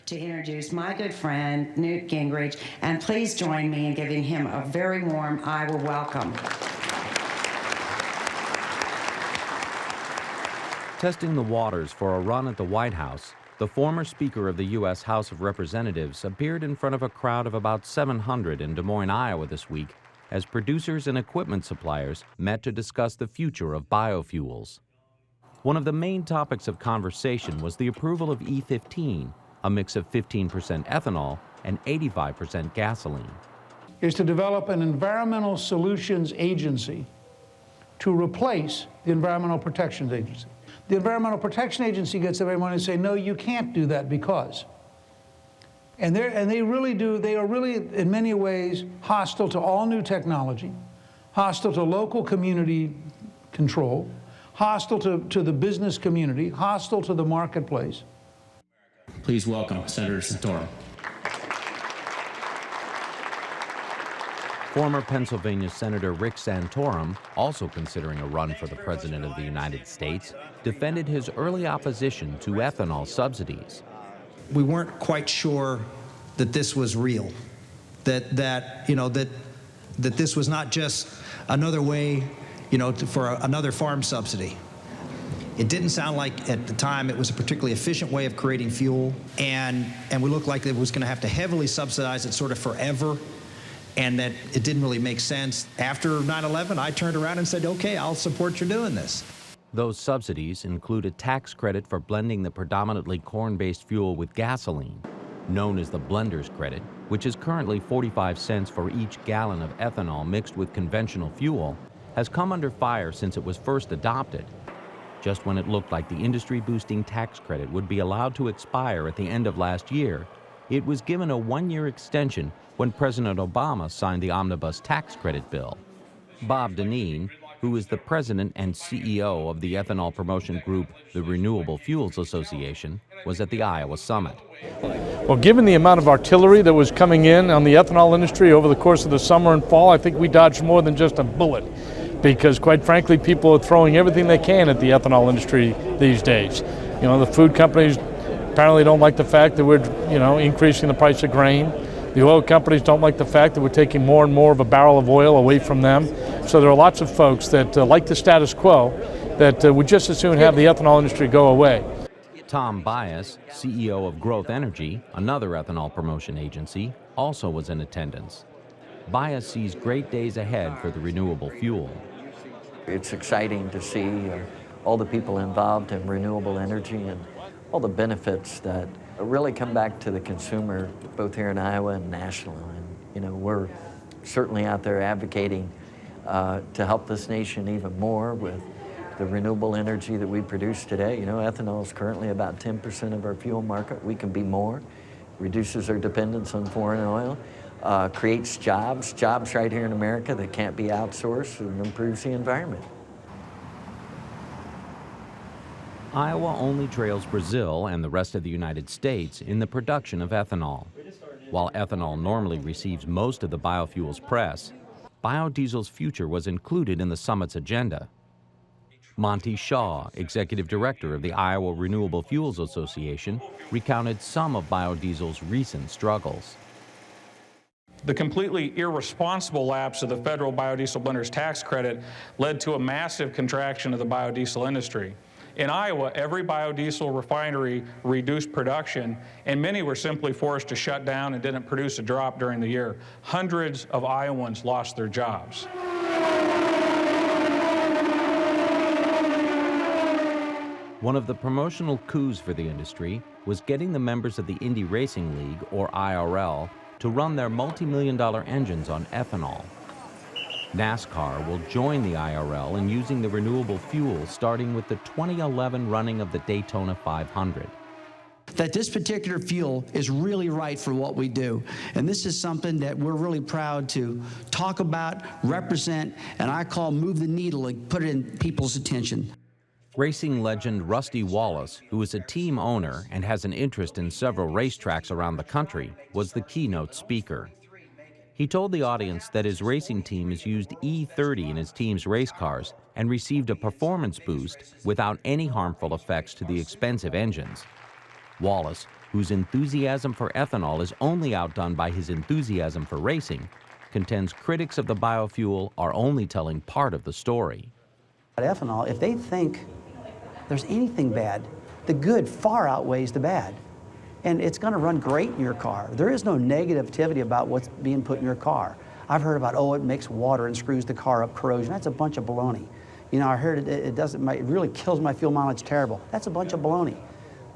to introduce my good friend, Newt Gingrich, and please join me in giving him a very warm Iowa welcome. Testing the waters for a run at the White House, the former Speaker of the U.S. House of Representatives appeared in front of a crowd of about 700 in Des Moines, Iowa this week as producers and equipment suppliers met to discuss the future of biofuels. One of the main topics of conversation was the approval of E15, a mix of 15% ethanol and 85% gasoline. Is to develop an environmental solutions agency to replace the Environmental Protection Agency. The Environmental Protection Agency gets everyone to say, no, you can't do that because. And they really do, they are really in many ways hostile to all new technology, hostile to local community control, hostile to the business community, hostile to the marketplace. Please welcome Senator Santorum. Former Pennsylvania Senator Rick Santorum, also considering a run for the President of the United States, defended his early opposition to ethanol subsidies. We weren't quite sure that this was real, that this was not just another way, for another farm subsidy. It didn't sound like at the time it was a particularly efficient way of creating fuel, and we looked like it was going to have to heavily subsidize it sort of forever, and that it didn't really make sense. After 9/11, I turned around and said, okay, I'll support you doing this. Those subsidies include a tax credit for blending the predominantly corn-based fuel with gasoline, known as the blender's credit, which is currently 45 cents for each gallon of ethanol mixed with conventional fuel, has come under fire since it was first adopted. Just when it looked like the industry-boosting tax credit would be allowed to expire at the end of last year, it was given a one-year extension when President Obama signed the omnibus tax credit bill. Bob Dineen, who is the president and CEO of the ethanol promotion group, the Renewable Fuels Association, was at the Iowa summit. Well, given the amount of artillery that was coming in on the ethanol industry over the course of the summer and fall, I think we dodged more than just a bullet, because quite frankly, people are throwing everything they can at the ethanol industry these days. The food companies apparently don't like the fact that we're, increasing the price of grain. The oil companies don't like the fact that we're taking more and more of a barrel of oil away from them. So there are lots of folks that like the status quo, that would just as soon have the ethanol industry go away. Tom Bias, CEO of Growth Energy, another ethanol promotion agency, also was in attendance. Bias sees great days ahead for the renewable fuel. It's exciting to see all the people involved in renewable energy and all the benefits that really come back to the consumer, both here in Iowa and nationally. And we're certainly out there advocating to help this nation even more with the renewable energy that we produce today. Ethanol is currently about 10% of our fuel market. We can be more. Reduces our dependence on foreign oil, creates jobs right here in America that can't be outsourced, and improves the environment. Iowa only trails Brazil and the rest of the United States in the production of ethanol. While ethanol normally receives most of the biofuels press, biodiesel's future was included in the summit's agenda. Monty Shaw, executive director of the Iowa Renewable Fuels Association, recounted some of biodiesel's recent struggles. The completely irresponsible lapse of the federal biodiesel blenders tax credit led to a massive contraction of the biodiesel industry. In Iowa, every biodiesel refinery reduced production, and many were simply forced to shut down and didn't produce a drop during the year. Hundreds of Iowans lost their jobs. One of the promotional coups for the industry was getting the members of the Indy Racing League, or IRL, to run their multi-million-dollar engines on ethanol. NASCAR will join the IRL in using the renewable fuel starting with the 2011 running of the Daytona 500. That this particular fuel is really right for what we do. And this is something that we're really proud to talk about, represent, and I call move the needle and put it in people's attention. Racing legend Rusty Wallace, who is a team owner and has an interest in several racetracks around the country, was the keynote speaker. He told the audience that his racing team has used E30 in his team's race cars and received a performance boost without any harmful effects to the expensive engines. Wallace, whose enthusiasm for ethanol is only outdone by his enthusiasm for racing, contends critics of the biofuel are only telling part of the story. Ethanol, if they think there's anything bad, the good far outweighs the bad. And it's going to run great in your car. There is no negativity about what's being put in your car. I've heard about, oh, it makes water and screws the car up, corrosion. That's a bunch of baloney. You know, I heard it really kills my fuel mileage terrible. That's a bunch of baloney.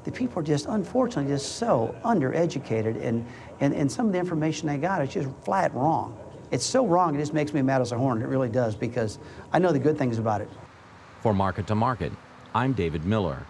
The people are just, unfortunately, just so undereducated, and some of the information they got is just flat wrong. It's so wrong, it just makes me mad as a horn. It really does, because I know the good things about it. For Market to Market, I'm David Miller.